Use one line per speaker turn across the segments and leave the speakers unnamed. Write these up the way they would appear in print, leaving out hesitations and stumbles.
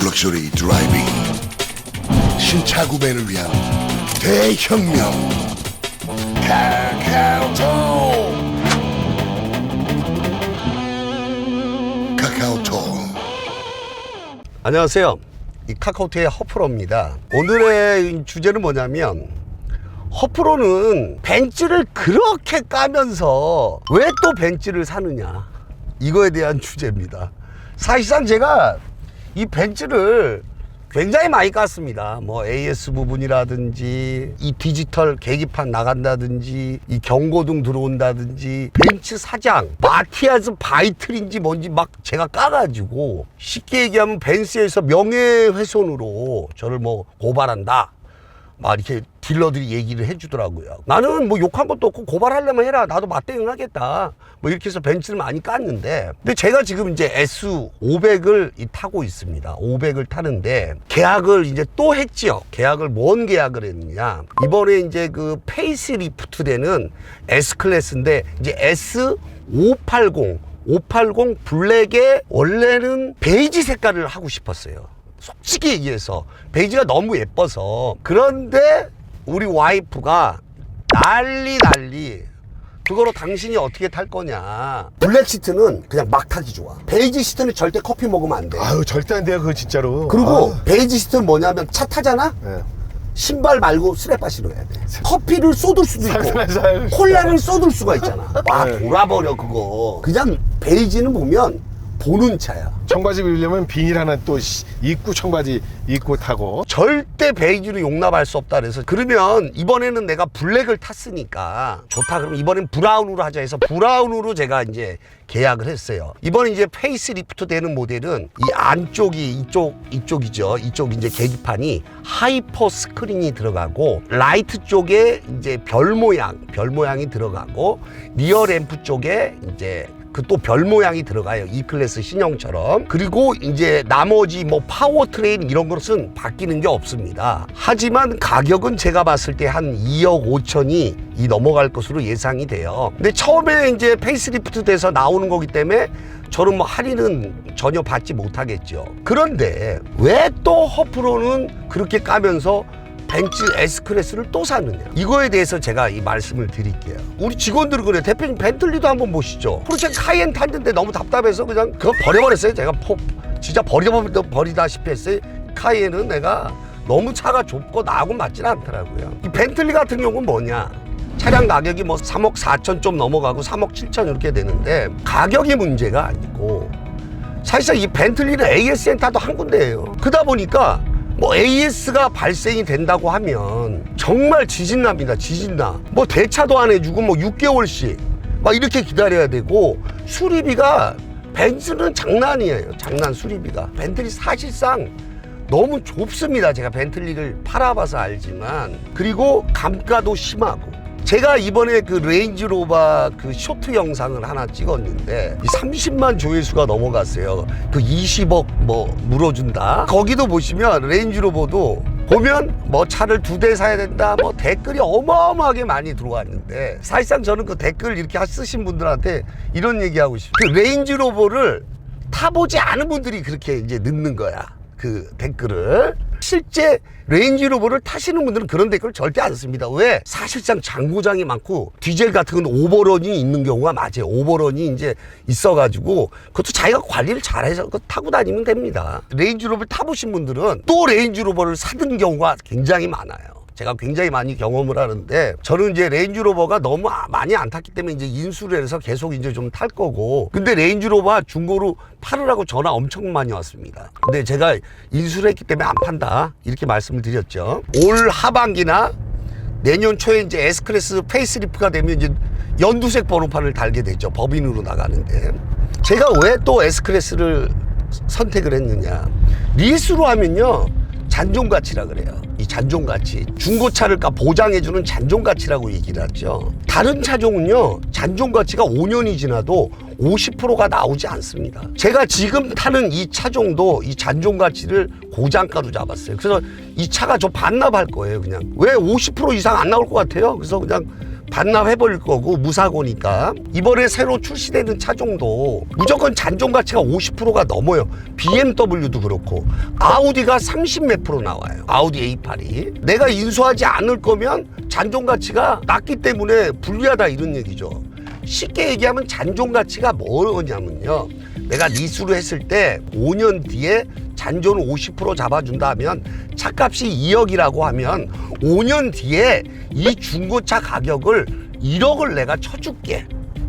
럭셔리 드라이빙 신차 구매를 위한 대혁명 카카오톡.
안녕하세요. 이 카카오톡의 허프로입니다. 오늘의 주제는 뭐냐면, 허프로는 벤츠를 그렇게 까면서 왜 또 벤츠를 사느냐, 이거에 대한 주제입니다. 사실상 제가 이 벤츠를 굉장히 많이 깠습니다. 뭐 AS 부분이라든지 이 디지털 계기판 나간다든지 이 경고등 들어온다든지 벤츠 사장 마티아즈 바이틀인지 뭔지 막 제가 까가지고, 쉽게 얘기하면 벤츠에서 명예훼손으로 저를 뭐 고발한다 막 이렇게 딜러들이 얘기를 해주더라고요. 나는 뭐 욕한 것도 없고 고발하려면 해라, 나도 맞대응하겠다, 뭐 이렇게 해서 벤츠를 많이 깠는데, 근데 제가 지금 이제 S500을 타고 있습니다. 500을 타는데 계약을 이제 또 했지요. 계약을, 뭔 계약을 했느냐, 이번에 이제 그 페이스리프트 되는 S클래스인데 이제 S580 블랙에 원래는 베이지 색깔을 하고 싶었어요. 솔직히 얘기해서 베이지가 너무 예뻐서. 그런데 우리 와이프가 난리 그거로 당신이 어떻게 탈 거냐, 블랙 시트는 그냥 막 타기 좋아, 베이지 시트는 절대 커피 먹으면 안 돼.
아유, 절대 안 돼요, 그거 진짜로.
그리고 베이지 시트는 뭐냐면, 차 타잖아?
네.
신발 말고 스레빠시로 해야 돼. 커피를 쏟을 수도 있고
살살.
콜라를 쏟을 수가 있잖아. 와,
네.
돌아버려 그거. 그냥 베이지는 보면 보는 차야.
청바지 입으려면 비닐 하나 또 입고 청바지 입고 타고.
절대 베이지로 용납할 수 없다 그래서, 그러면 이번에는 내가 블랙을 tas으니까 좋다, 그럼 이번엔 브라운으로 하자 해서 브라운으로 제가 이제 계약을 했어요. 이번에 이제 페이스리프트 되는 모델은 이 안쪽이 이쪽이죠. 이쪽 이제 계기판이 하이퍼 스크린이 들어가고, 라이트 쪽에 이제 별 모양이 들어가고, 리어 램프 쪽에 이제 그 또 별 모양이 들어가요. E클래스 신형처럼. 그리고 이제 나머지 뭐 파워트레인 이런 것은 바뀌는 게 없습니다. 하지만 가격은 제가 봤을 때 한 2억 5천이 넘어갈 것으로 예상이 돼요. 근데 처음에 이제 페이스리프트 돼서 나오는 거기 때문에 저는 뭐 할인은 전혀 받지 못하겠죠. 그런데 왜 또 허프로는 그렇게 까면서 벤츠 S클래스를 또 사느냐, 이거에 대해서 제가 이 말씀을 드릴게요. 우리 직원들은 그래. 대표님 벤틀리도 한번 보시죠. 포르쉐 카이엔 탔는데 너무 답답해서 그냥 그거 버려버렸어요. 제가 진짜 버리다시피 했어요. 카이엔은 내가 너무 차가 좁고 나하고 맞지는 않더라고요. 이 벤틀리 같은 경우는 뭐냐, 차량 가격이 뭐 3억 4천 좀 넘어가고 3억 7천 이렇게 되는데, 가격이 문제가 아니고 사실상 이 벤틀리는 AS 센터도 한 군데예요. 그러다 보니까 뭐 AS가 발생이 된다고 하면 정말 지진납니다. 지진나. 뭐 대차도 안 해주고 뭐 6개월씩 막 이렇게 기다려야 되고, 수리비가 벤츠는 장난이에요. 장난 수리비가. 벤틀리 사실상 너무 좁습니다. 제가 벤틀리를 팔아봐서 알지만. 그리고 감가도 심하고. 제가 이번에 그 레인지로버 그 쇼트 영상을 하나 찍었는데 30만 조회수가 넘어갔어요. 그 20억 뭐 물어준다. 거기도 보시면 레인지로버도 보면 뭐 차를 2대 사야 된다, 뭐 댓글이 어마어마하게 많이 들어왔는데, 사실상 저는 그 댓글 이렇게 쓰신 분들한테 이런 얘기하고 싶어요. 그 레인지로버를 타보지 않은 분들이 그렇게 이제 넣는 거야, 그 댓글을. 실제 레인지로버를 타시는 분들은 그런 댓글을 절대 안 씁니다. 왜? 사실상 장고장이 많고 디젤 같은 건 오버런이 있는 경우가 맞아요. 오버런이 이제 있어가지고 그것도 자기가 관리를 잘해서 그거 타고 다니면 됩니다. 레인지로버를 타보신 분들은 또 레인지로버를 사는 경우가 굉장히 많아요. 제가 굉장히 많이 경험을 하는데, 저는 이제 레인지로버가 너무 많이 안 탔기 때문에 이제 인수를 해서 계속 이제 좀 탈 거고, 근데 레인지로버 중고로 팔으라고 전화 엄청 많이 왔습니다. 근데 제가 인수를 했기 때문에 안 판다, 이렇게 말씀을 드렸죠. 올 하반기나 내년 초에 이제 S클래스 페이스리프트가 되면 이제 연두색 번호판을 달게 되죠. 법인으로 나가는데, 제가 왜 또 S클래스를 선택을 했느냐, 리스로 하면요 잔존가치라 그래요. 이 잔존가치, 중고차를 보장해주는 잔존가치라고 얘기를 하죠. 다른 차종은요 잔존가치가 5년이 지나도 50%가 나오지 않습니다. 제가 지금 타는 이 차종도 이 잔존가치를 고장가로 잡았어요. 그래서 이 차가 저 반납할 거예요. 그냥 왜 50% 이상 안 나올 것 같아요. 그래서 그냥 반납해버릴 거고 무사고니까. 이번에 새로 출시되는 차종도 무조건 잔존 가치가 50%가 넘어요. BMW도 그렇고 아우디가 30 몇 프로 나와요. 아우디 A8이. 내가 인수하지 않을 거면 잔존 가치가 낮기 때문에 불리하다 이런 얘기죠. 쉽게 얘기하면 잔존 가치가 뭐냐면요, 내가 리스로 했을 때 5년 뒤에 잔존 50% 잡아준다 하면 차값이 2억이라고 하면 5년 뒤에 이 중고차 가격을 1억을 내가 쳐줄게,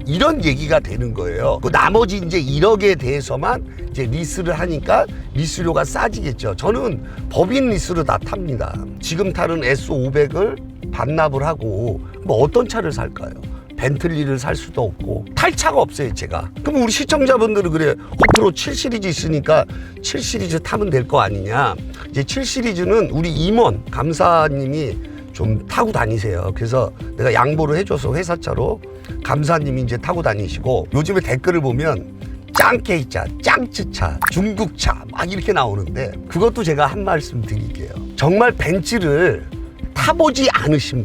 이런 얘기가 되는 거예요. 그 나머지 이제 1억에 대해서만 이제 리스를 하니까 리스료가 싸지겠죠. 저는 법인 리스로 다 탑니다. 지금 타는 S500을 반납을 하고 뭐 어떤 차를 살까요? 벤틀리를 살 수도 없고 탈 차가 없어요 제가. 그럼 우리 시청자분들은 그래, 호프로 7 시리즈 있으니까 7 시리즈 타면 될 거 아니냐. 이제 7 시리즈는 우리 임원 감사님이 좀 타고 다니세요. 그래서 내가 양보를 해줘서 회사차로 감사님이 이제 타고 다니시고, 요즘에 댓글을 보면 짱케이차, 짱츠차, 중국차 막 이렇게 나오는데 그것도 제가 한 말씀 드릴게요. 정말 벤츠를 타보지 않으신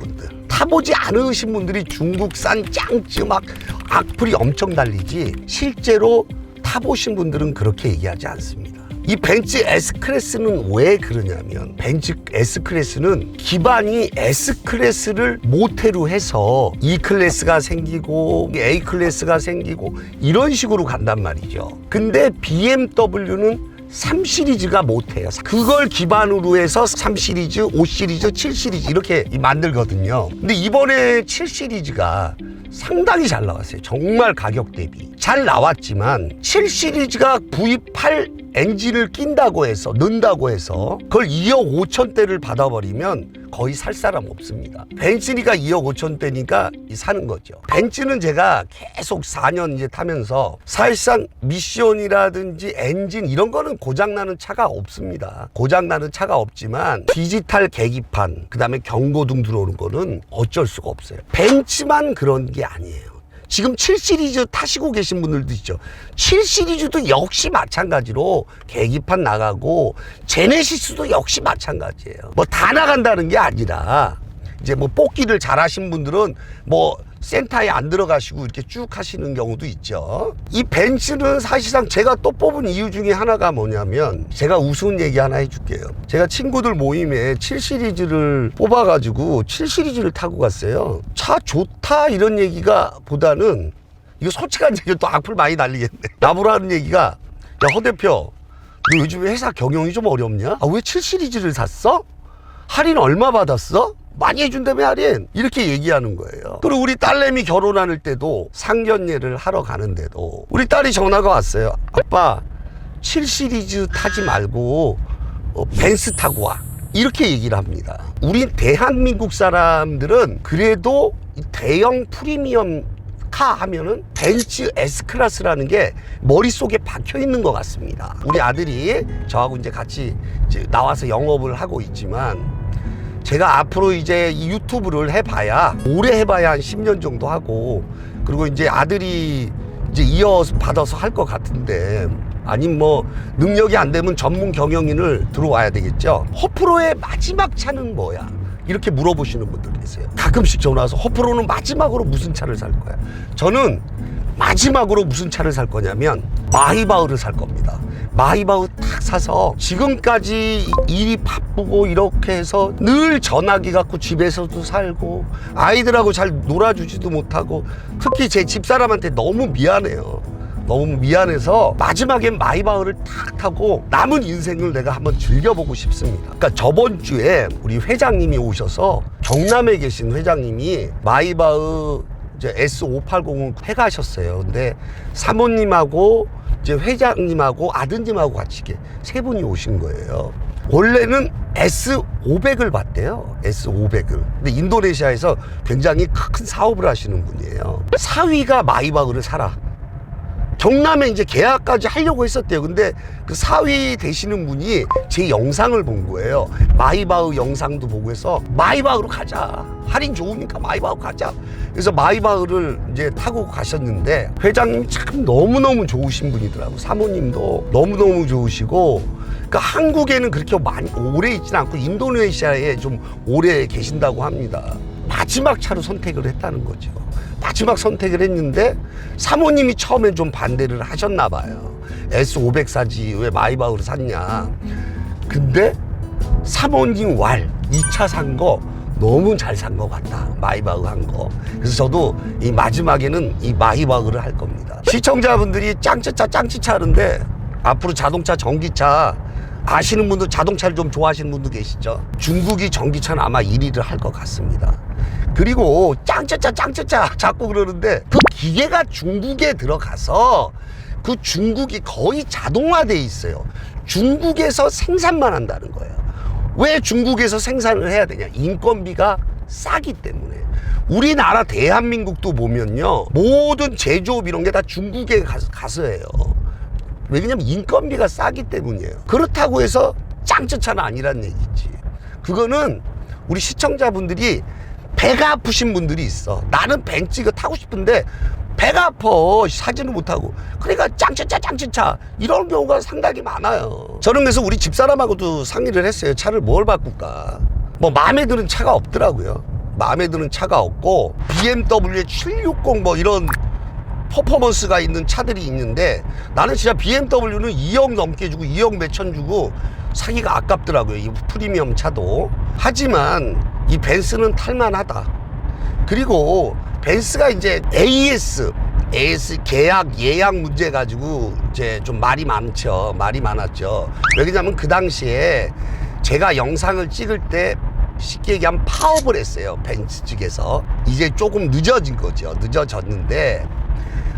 분들이 중국산 짱쯔 막 악플이 엄청 달리지, 실제로 타보신 분들은 그렇게 얘기하지 않습니다. 이 벤츠 S클래스는 왜 그러냐면, 벤츠 S클래스는 기반이 S클래스를 모태로 해서 E클래스가 생기고 A클래스가 생기고 이런 식으로 간단 말이죠. 근데 BMW는 3 시리즈가 못해요. 그걸 기반으로 해서 3 시리즈, 5 시리즈, 7 시리즈 이렇게 만들거든요. 근데 이번에 7 시리즈가 상당히 잘 나왔어요. 정말 가격 대비 잘 나왔지만 7 시리즈가 V8 엔진을 낀다고 해서, 넣는다고 해서 그걸 2억 5천대를 받아버리면 거의 살 사람 없습니다. 벤츠니까 2억 5천대니까 사는 거죠. 벤츠는 제가 계속 4년 이제 타면서 사실상 미션이라든지 엔진 이런 거는 고장나는 차가 없습니다. 고장나는 차가 없지만 디지털 계기판, 그 다음에 경고등 들어오는 거는 어쩔 수가 없어요. 벤츠만 그런 게 아니에요. 지금 7 시리즈 타시고 계신 분들도 있죠. 7 시리즈도 역시 마찬가지로 계기판 나가고, 제네시스도 역시 마찬가지예요. 뭐 다 나간다는 게 아니라, 이제 뭐 뽑기를 잘 하신 분들은 뭐 센터에 안 들어가시고 이렇게 쭉 하시는 경우도 있죠. 이 벤츠는 사실상 제가 또 뽑은 이유 중에 하나가 뭐냐면, 제가 우스운 얘기 하나 해줄게요. 제가 친구들 모임에 7 시리즈를 뽑아가지고 7 시리즈를 타고 갔어요. 차 좋다 이런 얘기가 보다는, 이거 솔직한 얘기, 또 악플 많이 날리겠네. 나보라 하는 얘기가, 야 허 대표, 너 요즘 회사 경영이 좀 어렵냐? 아, 왜 7 시리즈를 샀어? 할인 얼마 받았어? 많이 해준다며 할인, 이렇게 얘기하는 거예요. 그리고 우리 딸내미 결혼할 때도 상견례를 하러 가는데도 우리 딸이 전화가 왔어요. 아빠 7 시리즈 타지 말고 벤츠 타고 와, 이렇게 얘기를 합니다. 우리 대한민국 사람들은 그래도 대형 프리미엄 카 하면은 벤츠 S클래스라는 게 머릿속에 박혀 있는 것 같습니다. 우리 아들이 저하고 이제 같이 이제 나와서 영업을 하고 있지만, 제가 앞으로 이제 이 유튜브를 해봐야, 오래 해봐야 한 10년 정도 하고, 그리고 이제 아들이 이제 이어서 받아서 할 것 같은데, 아니면 뭐 능력이 안 되면 전문 경영인을 들어와야 되겠죠. 허프로의 마지막 차는 뭐야? 이렇게 물어보시는 분들 계세요. 가끔씩 전화 와서 허프로는 마지막으로 무슨 차를 살 거야? 저는 마지막으로 무슨 차를 살 거냐면 마히바흐를 살 겁니다. 마히바흐 딱 사서, 지금까지 일이 바쁘고 이렇게 해서 늘 전화기 갖고 집에서도 살고 아이들하고 잘 놀아주지도 못하고, 특히 제 집사람한테 너무 미안해요. 너무 미안해서 마지막엔 마히바흐를 탁 타고 남은 인생을 내가 한번 즐겨보고 싶습니다. 그러니까 저번 주에 우리 회장님이 오셔서, 경남에 계신 회장님이 마히바흐 이제 S580을 해가셨어요. 근데 사모님하고 이제 회장님하고 아드님하고 같이 이렇게 세 분이 오신 거예요. 원래는 S500을 봤대요. S500을. 근데 인도네시아에서 굉장히 큰 사업을 하시는 분이에요. 사위가 마히바흐를 사라, 경남에 이제 계약까지 하려고 했었대요. 근데 그 사위 되시는 분이 제 영상을 본 거예요. 마히바흐 영상도 보고 해서 마히바흐로 가자, 할인 좋으니까 마히바흐 가자. 그래서 마히바흐를 이제 타고 가셨는데, 회장님이 참 너무너무 좋으신 분이더라고. 사모님도 너무너무 좋으시고, 그러니까 한국에는 그렇게 많이 오래 있지는 않고 인도네시아에 좀 오래 계신다고 합니다. 마지막 차로 선택을 했다는 거죠. 마지막 선택을 했는데 사모님이 처음엔 좀 반대를 하셨나 봐요. S500 사지 왜 마이바흐를 샀냐. 근데 사모님 이 차 산 거 너무 잘 산 것 같다. 마이바흐 한 거. 그래서 저도 이 마지막에는 이 마이바흐를 할 겁니다. 시청자분들이 짱찌차 하는데 앞으로 자동차, 전기차 아시는 분들, 자동차를 좀 좋아하시는 분도 계시죠. 중국이 전기차는 아마 1위를 할 것 같습니다. 그리고 짱짜짜 자꾸 그러는데 그 기계가 중국에 들어가서 그 중국이 거의 자동화돼 있어요. 중국에서 생산만 한다는 거예요. 왜 중국에서 생산을 해야 되냐? 인건비가 싸기 때문에. 우리나라 대한민국도 보면요, 모든 제조업 이런 게 다 중국에 가서 해요. 왜냐면 인건비가 싸기 때문이에요. 그렇다고 해서 짱짜차는 아니란 얘기지. 그거는 우리 시청자분들이 배가 아프신 분들이 있어. 나는 벤츠 이거 타고 싶은데 배가 아파. 사지는 못하고. 그러니까 짱짜차 이런 경우가 상당히 많아요. 저는 그래서 우리 집사람하고도 상의를 했어요. 차를 뭘 바꿀까. 뭐 마음에 드는 차가 없더라고요. 마음에 드는 차가 없고 BMW 760 뭐 이런 퍼포먼스가 있는 차들이 있는데 나는 진짜 BMW는 2억 넘게 주고 2억 몇천 주고 사기가 아깝더라고요. 이 프리미엄 차도. 하지만 이 벤츠는 탈만하다. 그리고 벤츠가 이제 AS 계약 예약 문제 가지고 이제 좀 말이 많았죠. 왜냐면 그 당시에 제가 영상을 찍을 때 쉽게 얘기하면 파업을 했어요. 벤츠 측에서. 이제 조금 늦어진 거죠. 늦어졌는데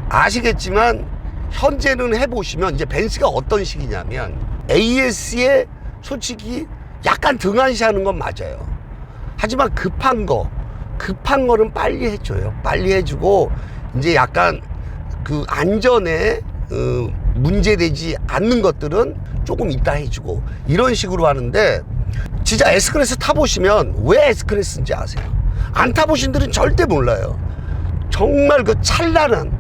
아시겠지만 현재는 해보시면 이제 벤츠가 어떤 식이냐면 AS에 솔직히 약간 등한시하는 건 맞아요. 하지만 급한 거는 빨리 해줘요. 빨리 해주고 이제 약간 그 안전에 문제되지 않는 것들은 조금 이따 해주고 이런 식으로 하는데 진짜 S클래스 타보시면 왜 S클래스인지 아세요? 안 타보신 분들은 절대 몰라요. 정말 그 찬란한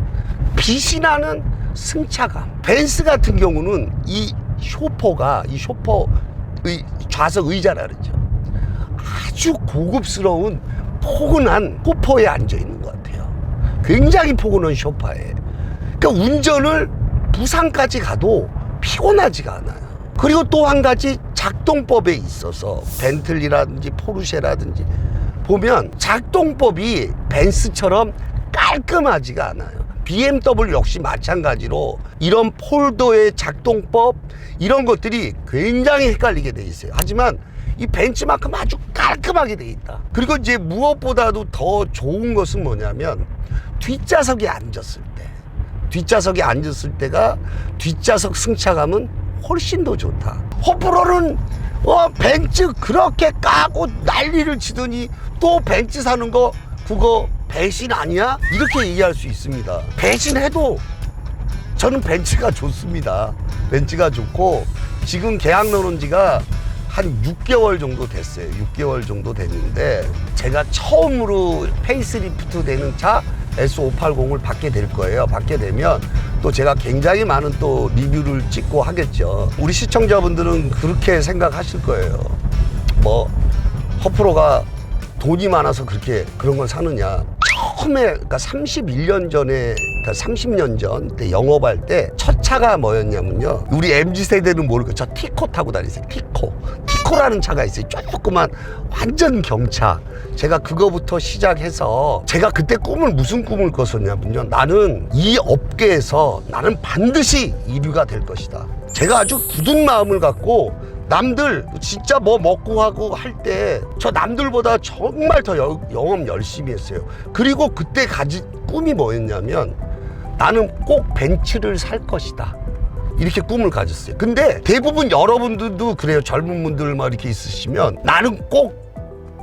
빛이 나는 승차감. 벤츠 같은 경우는 이 쇼퍼의 좌석 의자라 그러죠. 아주 고급스러운 포근한 쇼퍼에 앉아 있는 것 같아요. 굉장히 포근한 쇼파에. 그러니까 운전을 부산까지 가도 피곤하지가 않아요. 그리고 또 한 가지 작동법에 있어서 벤틀리라든지 포르쉐라든지 보면 작동법이 벤츠처럼 깔끔하지가 않아요. BMW 역시 마찬가지로 이런 폴더의 작동법 이런 것들이 굉장히 헷갈리게 돼 있어요. 하지만 이 벤츠만큼 아주 깔끔하게 돼 있다. 그리고 이제 무엇보다도 더 좋은 것은 뭐냐면 뒷좌석에 앉았을 때가 뒷좌석 승차감은 훨씬 더 좋다. 호불호는 벤츠 그렇게 까고 난리를 치더니 또 벤츠 사는 거 그거 배신 아니야? 이렇게 얘기할 수 있습니다. 배신해도 저는 벤츠가 좋습니다. 벤츠가 좋고 지금 계약 넣은 지가 한 6개월 정도 됐어요. 6개월 정도 됐는데 제가 처음으로 페이스리프트 되는 차 S580을 받게 될 거예요. 받게 되면 또 제가 굉장히 많은 또 리뷰를 찍고 하겠죠. 우리 시청자분들은 그렇게 생각하실 거예요. 뭐 허프로가 돈이 많아서 그런 걸 사느냐. 처음에 그러니까 31년 전에 그러니까 30년 전 때 영업할 때 첫 차가 뭐였냐면요. 우리 MZ세대는 모르고 저 티코 타고 다니세요. 티코라는 차가 있어요. 조그만 완전 경차. 제가 그거부터 시작해서 제가 그때 무슨 꿈을 꿨었냐면요. 나는 이 업계에서 나는 반드시 1위가 될 것이다. 제가 아주 굳은 마음을 갖고 남들 진짜 뭐 먹고 하고 할 때 저 남들보다 정말 더 영업 열심히 했어요. 그리고 그때 가진 꿈이 뭐였냐면 나는 꼭 벤츠를 살 것이다. 이렇게 꿈을 가졌어요. 근데 대부분 여러분들도 그래요. 젊은 분들 막 이렇게 있으시면 나는 꼭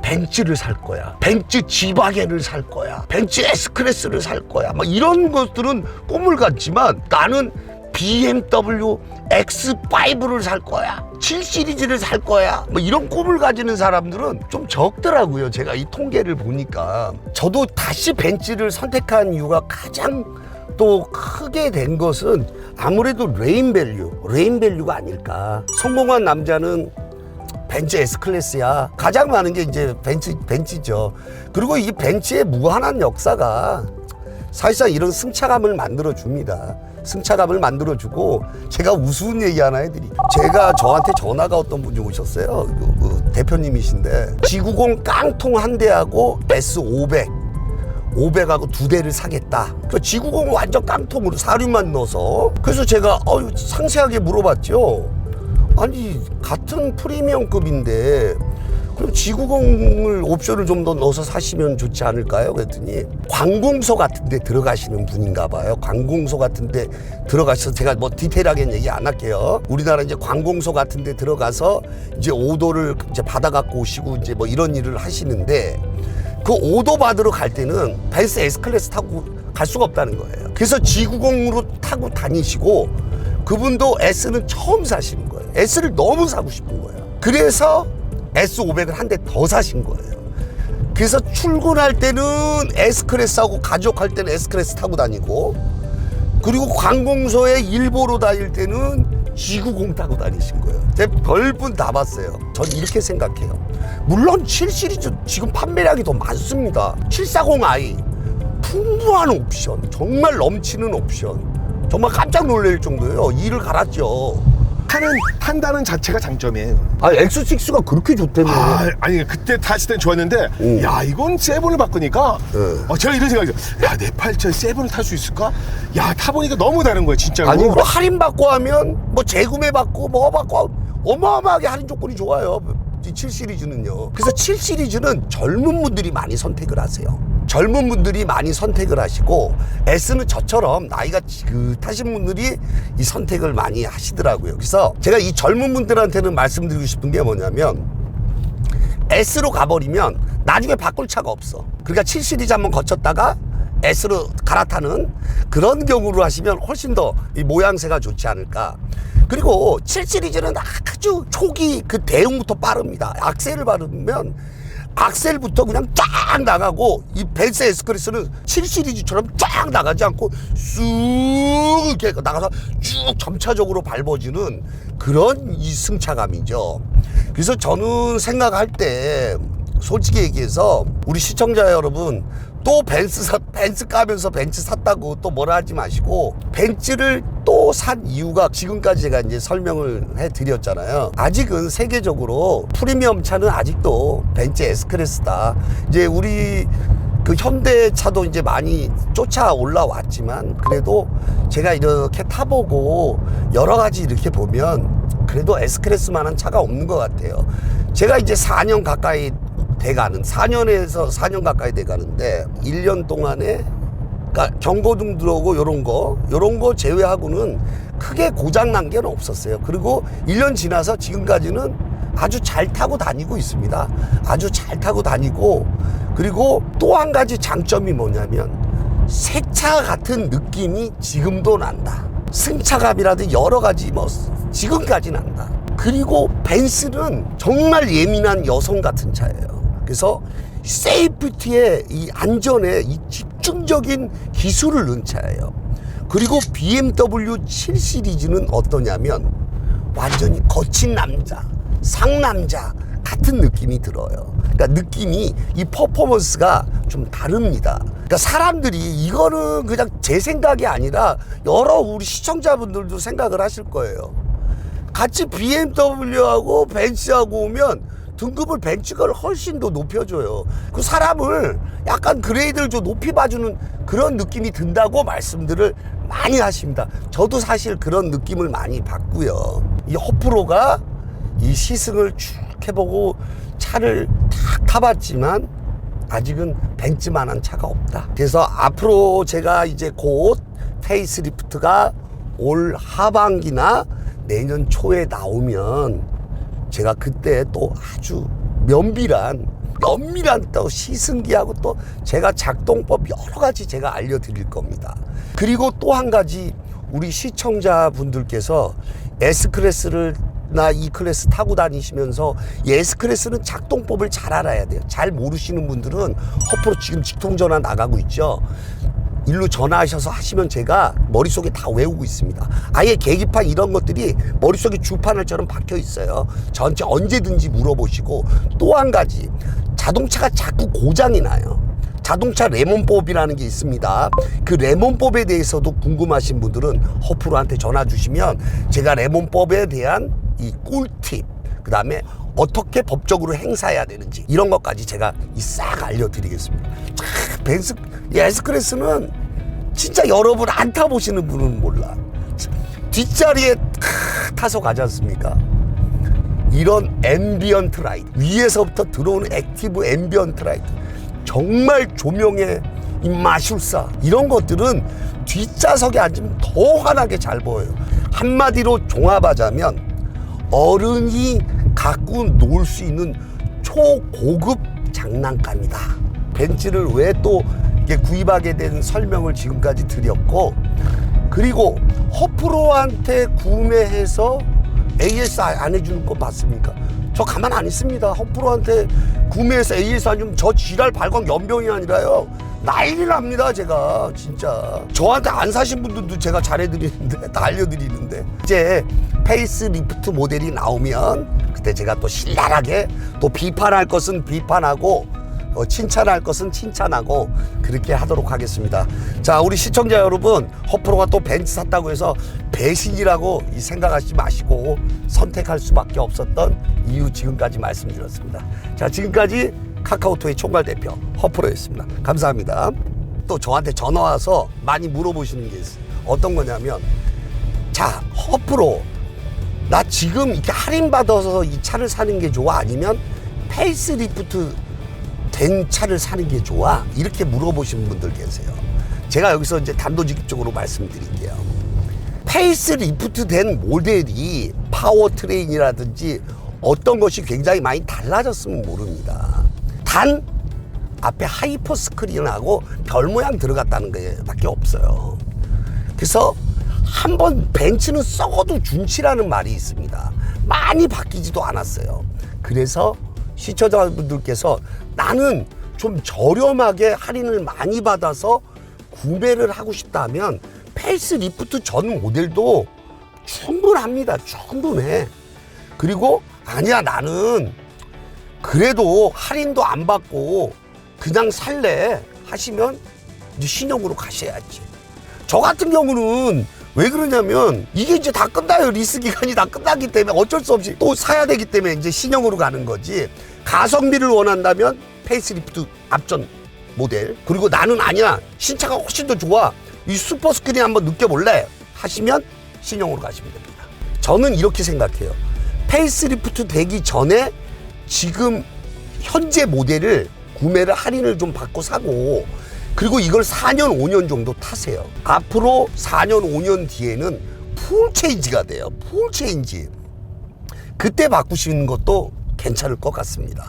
벤츠를 살 거야. 벤츠 G바겐을 살 거야. 벤츠 S클래스를 살 거야. 막 이런 것들은 꿈을 갖지만 나는 BMW X5를 살 거야. 7 시리즈를 살 거야. 뭐 이런 꿈을 가지는 사람들은 좀 적더라고요. 제가 이 통계를 보니까. 저도 다시 벤츠를 선택한 이유가 가장 또 크게 된 것은 아무래도 레인밸류가 아닐까. 성공한 남자는 벤츠 S클래스야. 가장 많은 게 이제 벤츠죠. 그리고 이 벤츠의 무한한 역사가 사실상 이런 승차감을 만들어 줍니다. 승차감을 만들어 주고, 제가 우스운 얘기 하나 해드릴게요. 제가 저한테 전화가 어떤 분이 오셨어요. 그 대표님이신데 G90 깡통 한 대하고 S500 500하고 2대를 사겠다. 그 G90 완전 깡통으로 사륜만 넣어서. 그래서 제가 상세하게 물어봤죠. 아니 같은 프리미엄급인데 그럼 G90을 옵션을 좀 더 넣어서 사시면 좋지 않을까요? 그랬더니 관공서 같은 데 들어가시는 분인가 봐요. 관공서 같은 데 들어가셔서, 제가 뭐 디테일하게는 얘기 안 할게요. 우리나라 이제 관공서 같은 데 들어가서 이제 오도를 이제 받아 갖고 오시고 이제 뭐 이런 일을 하시는데, 그 오도 받으러 갈 때는 벤츠 S클래스 타고 갈 수가 없다는 거예요. 그래서 G90으로 타고 다니시고, 그분도 S는 처음 사시는 거예요. S를 너무 사고 싶은 거예요. 그래서 S500을 한 대 더 사신 거예요. 그래서 출근할 때는 S클래스하고 가족할 때는 S클래스 타고 다니고, 그리고 관공서에 일 보러 다닐 때는 G90 타고 다니신 거예요. 제가 별분 다 봤어요. 전 이렇게 생각해요. 물론 7시리즈 지금 판매량이 더 많습니다. 740i 풍부한 옵션, 정말 넘치는 옵션, 정말 깜짝 놀랄 정도예요. 이를 갈았죠.
탄다는 자체가 장점이에요.
아, X6가 그렇게 좋다며.
아니 그때 탔을 땐 좋았는데, 야 이건 세븐을 바꾸니까 제가 이런 생각이죠. 야 내 팔자에 세븐을 탈 수 있을까? 야 타보니까 너무 다른 거야 진짜로.
아니 뭐 할인 받고 하면 뭐 재구매 받고 뭐 받고 어마어마하게 할인 조건이 좋아요. 이 7시리즈는요. 그래서 7시리즈는 젊은 분들이 많이 선택을 하세요. 젊은 분들이 많이 선택을 하시고, S는 저처럼 나이가 타신 분들이 이 선택을 많이 하시더라고요. 그래서 제가 이 젊은 분들한테는 말씀드리고 싶은 게 뭐냐면, S로 가버리면 나중에 바꿀 차가 없어. 그러니까 7시리즈 한번 거쳤다가 S로 갈아타는 그런 경우로 하시면 훨씬 더 이 모양새가 좋지 않을까. 그리고 7시리즈는 아주 초기 그 대응부터 빠릅니다. 악셀을 밟으면 악셀부터 그냥 쫙 나가고, 이 벤츠 S클래스는 7시리즈처럼 쫙 나가지 않고 쑥 이렇게 나가서 쭉 점차적으로 밟아지는 그런 이 승차감이죠. 그래서 저는 생각할 때 솔직히 얘기해서 우리 시청자 여러분, 또 벤츠 까면서 벤츠 샀다고 또 뭐라 하지 마시고, 벤츠를 또 산 이유가 지금까지 제가 이제 설명을 해드렸잖아요. 아직은 세계적으로 프리미엄 차는 아직도 벤츠 S클래스다. 이제 우리 그 현대차도 이제 많이 쫓아 올라왔지만, 그래도 제가 이렇게 타보고 여러 가지 이렇게 보면 그래도 S클래스만한 차가 없는 것 같아요. 제가 이제 4년 가까이 돼가는, 4년에서 4년 가까이 돼가는데 1년 동안에, 그러니까 경고등 들어오고 요런 거 제외하고는 크게 고장난 게 없었어요. 그리고 1년 지나서 지금까지는 아주 잘 타고 다니고 있습니다. 아주 잘 타고 다니고, 그리고 또 한 가지 장점이 뭐냐면 새 차 같은 느낌이 지금도 난다. 승차감이라든 여러 가지 뭐 지금까지 난다. 그리고 벤츠는 정말 예민한 여성 같은 차예요. 그래서 세이프티에, 이 안전에 이 집중적인 기술을 넣은 차예요. 그리고 BMW 7 시리즈는 어떠냐면 완전히 거친 남자, 상남자 같은 느낌이 들어요. 그러니까 느낌이, 이 퍼포먼스가 좀 다릅니다. 그러니까 사람들이, 이거는 그냥 제 생각이 아니라 여러 우리 시청자분들도 생각을 하실 거예요. 같이 BMW하고 벤츠하고 오면 등급을 벤츠가 훨씬 더 높여줘요. 그 사람을 약간 그레이드를 좀 높이 봐주는 그런 느낌이 든다고 말씀들을 많이 하십니다. 저도 사실 그런 느낌을 많이 받고요. 이 허프로가 이 시승을 쭉 해보고 차를 탁 타봤지만 아직은 벤츠만한 차가 없다. 그래서 앞으로 제가 이제 곧 페이스리프트가 올 하반기나 내년 초에 나오면 제가 그때 또 아주 면밀한 또 시승기하고 또 제가 작동법 여러 가지 제가 알려드릴 겁니다. 그리고 또 한 가지, 우리 시청자분들께서 S클래스나 E클래스 타고 다니시면서 이 S클래스는 작동법을 잘 알아야 돼요. 잘 모르시는 분들은 허프로 지금 직통전화 나가고 있죠. 일로 전화하셔서 하시면 제가 머릿속에 다 외우고 있습니다. 아예 계기판 이런 것들이 머릿속에 주파ner처럼 박혀 있어요. 전체 언제든지 물어보시고, 또 한 가지, 자동차가 자꾸 고장이 나요. 자동차 레몬법이라는 게 있습니다. 그 레몬법에 대해서도 궁금하신 분들은 허프로한테 전화 주시면 제가 레몬법에 대한 이 꿀팁, 그 다음에 어떻게 법적으로 행사해야 되는지 이런 것까지 제가 싹 알려드리겠습니다. 벤츠 S클래스는 진짜 여러분 안 타보시는 분은 몰라. 뒷자리에 타서 가지 않습니까? 이런 앰비언트 라이트, 위에서부터 들어오는 액티브 앰비언트 라이트, 정말 조명의 이 마술사, 이런 것들은 뒷좌석에 앉으면 더 환하게 잘 보여요. 한마디로 종합하자면 어른이 갖고 놀 수 있는 초고급 장난감이다. 벤츠를 왜 또 구입하게 된 설명을 지금까지 드렸고, 그리고 허프로한테 구매해서 AS 안 해주는 거 맞습니까? 저 가만 안 있습니다. 허프로한테 구매해서 AS 안 주면 저 지랄 발광 연병이 아니라요, 난리 납니다. 제가 진짜 저한테 안 사신 분들도 제가 잘해드리는데, 다 알려드리는데, 이제 페이스 리프트 모델이 나오면 그때 제가 또 신랄하게 또 비판할 것은 비판하고 칭찬할 것은 칭찬하고 그렇게 하도록 하겠습니다. 자, 우리 시청자 여러분, 허프로가 또 벤츠 샀다고 해서 배신이라고 생각하지 마시고 선택할 수밖에 없었던 이유 지금까지 말씀드렸습니다. 자, 지금까지 카카오톡의 총괄 대표 허프로였습니다. 감사합니다. 또 저한테 전화 와서 많이 물어보시는 게 있어요. 어떤 거냐면, 자, 허프로 나 지금 이렇게 할인받아서 이 차를 사는 게 좋아? 아니면 페이스리프트 된 차를 사는 게 좋아? 이렇게 물어보시는 분들 계세요. 제가 여기서 이제 단도직입적으로 말씀드릴게요. 페이스리프트 된 모델이 파워트레인이라든지 어떤 것이 굉장히 많이 달라졌으면 모릅니다. 단 앞에 하이퍼 스크린하고 별 모양 들어갔다는 게 밖에 없어요. 그래서 한번 벤츠는 썩어도 준치라는 말이 있습니다. 많이 바뀌지도 않았어요. 그래서 시청자분들께서 나는 좀 저렴하게 할인을 많이 받아서 구매를 하고 싶다면 페이스리프트 전 모델도 충분합니다. 충분해. 그리고 아니야, 나는 그래도 할인도 안 받고 그냥 살래 하시면 이제 신형으로 가셔야지. 저 같은 경우는 왜 그러냐면 이게 이제 다 끝나요. 리스 기간이 다 끝나기 때문에 어쩔 수 없이 또 사야 되기 때문에 이제 신형으로 가는 거지. 가성비를 원한다면 페이스리프트 앞전 모델, 그리고 나는 아니야, 신차가 훨씬 더 좋아, 이 슈퍼 스크린 한번 느껴볼래 하시면 신형으로 가시면 됩니다. 저는 이렇게 생각해요. 페이스리프트 되기 전에 지금 현재 모델을 구매를 할인을 좀 받고 사고, 그리고 이걸 4년 5년 정도 타세요. 앞으로 4년 5년 뒤에는 풀 체인지가 돼요. 풀 체인지. 그때 바꾸시는 것도 괜찮을 것 같습니다.